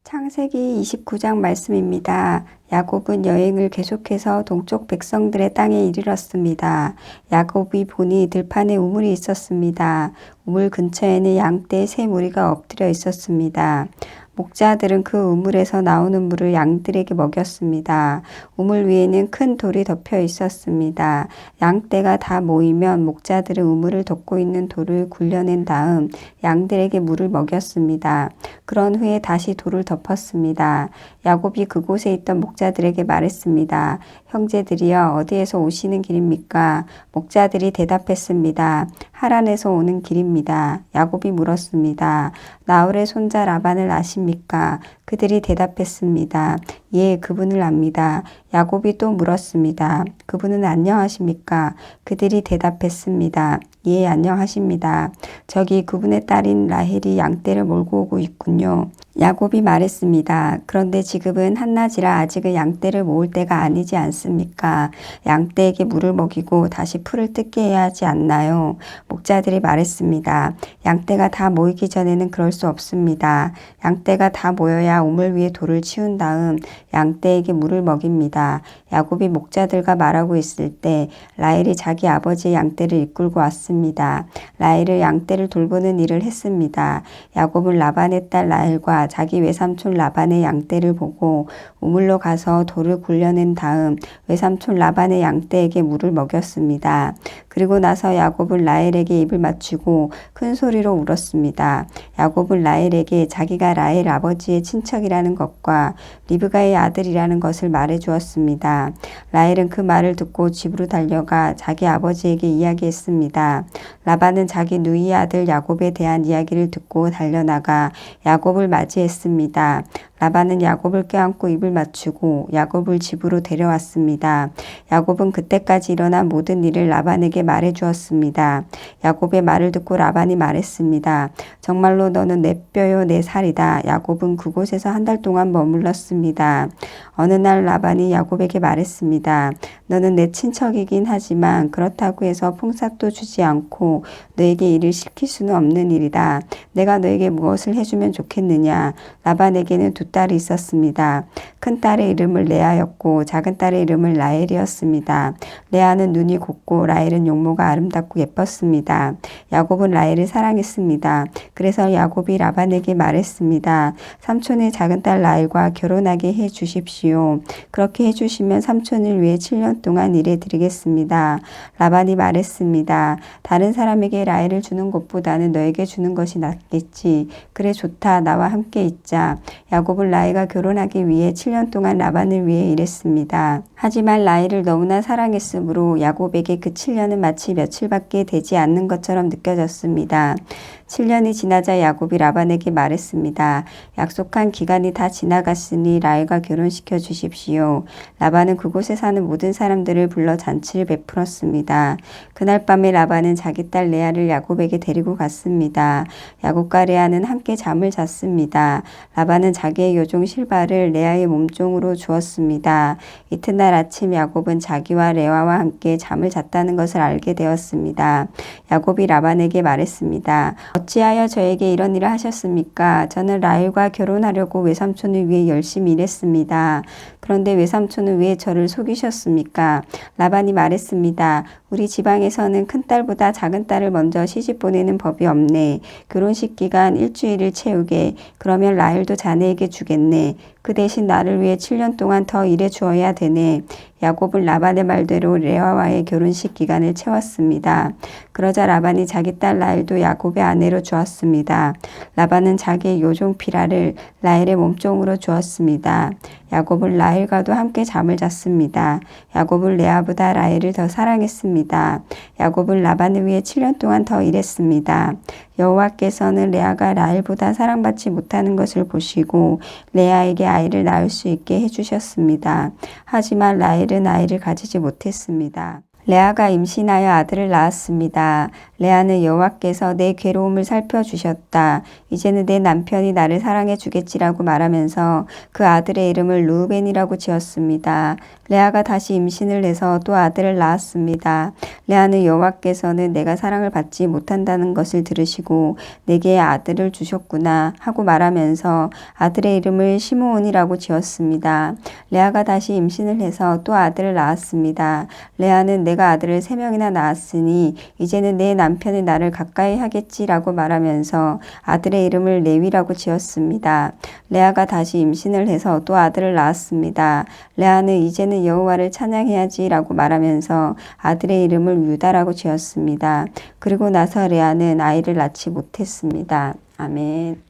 창세기 29장 말씀입니다. 야곱은 여행을 계속해서 동쪽 백성들의 땅에 이르렀습니다. 야곱이 보니 들판에 우물이 있었습니다. 우물 근처에는 양떼 세 무리가 엎드려 있었습니다. 목자들은 그 우물에서 나오는 물을 양들에게 먹였습니다. 우물 위에는 큰 돌이 덮여 있었습니다. 양떼가 다 모이면 목자들은 우물을 덮고 있는 돌을 굴려낸 다음 양들에게 물을 먹였습니다. 그런 후에 다시 돌을 덮었습니다. 야곱이 그곳에 있던 목자들에게 말했습니다. 형제들이여, 어디에서 오시는 길입니까? 목자들이 대답했습니다. 하란에서 오는 길입니다. 야곱이 물었습니다. 나홀의 손자 라반을 아십니까? 그들이 대답했습니다. 예, 그분을 압니다. 야곱이 또 물었습니다. 그분은 안녕하십니까? 그들이 대답했습니다. 예, 안녕하십니다. 저기 그분의 딸인 라헬이 양떼를 몰고 오고 있군요. 야곱이 말했습니다. 그런데 지금은 한낮이라 아직은 양떼를 모을 때가 아니지 않습니까? 양떼에게 물을 먹이고 다시 풀을 뜯게 해야 하지 않나요? 목자들이 말했습니다. 양떼가 다 모이기 전에는 그럴 수 없습니다. 양떼가 다 모여야 우물 위에 돌을 치운 다음 양떼에게 물을 먹입니다. 야곱이 목자들과 말하고 있을 때 라헬이 자기 아버지의 양떼를 이끌고 왔습니다. 라헬은 양떼를 돌보는 일을 했습니다. 야곱은 라반의 딸 라헬과 자기 외삼촌 라반의 양떼를 보고 우물로 가서 돌을 굴려낸 다음 외삼촌 라반의 양떼에게 물을 먹였습니다. 그리고 나서 야곱은 라헬에게 입을 맞추고 큰 소리로 울었습니다. 야곱은 라헬에게 자기가 라헬 아버지의 친척이라는 것과 리브가의 아들이라는 것을 말해 주었습니다. 라헬은 그 말을 듣고 집으로 달려가 자기 아버지에게 이야기했습니다. 라반은 자기 누이의 아들 야곱에 대한 이야기를 듣고 달려나가 야곱을 맞이했습니다. 라반은 야곱을 껴안고 입을 맞추고 야곱을 집으로 데려왔습니다. 야곱은 그때까지 일어난 모든 일을 라반에게 말해 주었습니다. 야곱의 말을 듣고 라반이 말했습니다. 정말로 너는 내 뼈요 내 살이다. 야곱은 그곳에서 한 달 동안 머물렀습니다. 어느 날 라반이 야곱에게 말했습니다. 너는 내 친척이긴 하지만 그렇다고 해서 풍삭도 주지 않고 너에게 일을 시킬 수는 없는 일이다. 내가 너에게 무엇을 해주면 좋겠느냐. 라반에게는 두 딸이 있었습니다. 큰 딸의 이름을 레아였고 작은 딸의 이름을 라헬이었습니다. 레아는 눈이 곱고 라헬은 용모가 아름답고 예뻤습니다. 야곱은 라헬을 사랑했습니다. 그래서 야곱이 라반에게 말했습니다. 삼촌의 작은 딸 라헬과 결혼하게 해 주십시오. 그렇게 해 주시면 삼촌을 위해 7년 동안 일해 드리겠습니다. 라반이 말했습니다. 다른 사람에게 라헬을 주는 것보다는 너에게 주는 것이 낫겠지. 그래, 좋다. 나와 함께 있자. 야곱은 라헬과 결혼하기 위해 7년 동안 라반을 위해 일했습니다. 하지만 라헬을 너무나 사랑했으므로 야곱에게 그 7년은 마치 며칠밖에 되지 않는 것처럼 느껴졌습니다. 7년이 지나자 야곱이 라반에게 말했습니다. 약속한 기간이 다 지나갔으니 라헬과 결혼시켜 주십시오. 라반은 그곳에 사는 모든 사람들을 불러 잔치를 베풀었습니다. 그날 밤에 라반은 자기 딸 레아를 야곱에게 데리고 갔습니다. 야곱과 레아는 함께 잠을 잤습니다. 라반은 자기의 요종 실바를 레아의 몸종으로 주었습니다. 이튿날 아침 야곱은 자기와 레아와 함께 잠을 잤다는 것을 알게 되었습니다. 야곱이 라반에게 말했습니다. 어찌하여 저에게 이런 일을 하셨습니까? 저는 라헬과 결혼하려고 외삼촌을 위해 열심히 일했습니다. 그런데 외삼촌은 왜 저를 속이셨습니까? 라반이 말했습니다. 우리 지방에서는 큰 딸보다 작은 딸을 먼저 시집 보내는 법이 없네. 결혼식 기간 일주일을 채우게. 그러면 라헬도 자네에게 주겠네. 그 대신 나를 위해 7년 동안 더 일해 주어야 되네. 야곱은 라반의 말대로 레아와의 결혼식 기간을 채웠습니다. 그러자 라반이 자기 딸 라헬도 야곱의 아내로 주었습니다. 라반은 자기의 요종 비라를 라헬의 몸종으로 주었습니다. 야곱은 라헬과도 함께 잠을 잤습니다. 야곱은 레아보다 라헬을 더 사랑했습니다. 야곱은 라반을 위해 7년 동안 더 일했습니다. 여호와께서는 레아가 라헬보다 사랑받지 못하는 것을 보시고 레아에게 아이를 낳을 수 있게 해주셨습니다. 하지만 라헬은 아이를 가지지 못했습니다. 레아가 임신하여 아들을 낳았습니다. 레아는 여호와께서 내 괴로움을 살펴주셨다. 이제는 내 남편이 나를 사랑해 주겠지라고 말하면서 그 아들의 이름을 르우벤이라고 지었습니다. 레아가 다시 임신을 해서 또 아들을 낳았습니다. 레아는 여호와께서는 내가 사랑을 받지 못한다는 것을 들으시고 내게 아들을 주셨구나 하고 말하면서 아들의 이름을 시므온이라고 지었습니다. 레아가 다시 임신을 해서 또 아들을 낳았습니다. 레아는 내가 아들을 3명이나 낳았으니 이제는 내 남편이 나를 가까이 하겠지라고 말하면서 아들의 이름을 레위라고 지었습니다. 레아가 다시 임신을 해서 또 아들을 낳았습니다. 레아는 이제는 여호와를 찬양해야지라고 말하면서 아들의 이름을 유다라고 지었습니다. 그리고 나서 레아는 아이를 낳지 못했습니다. 아멘.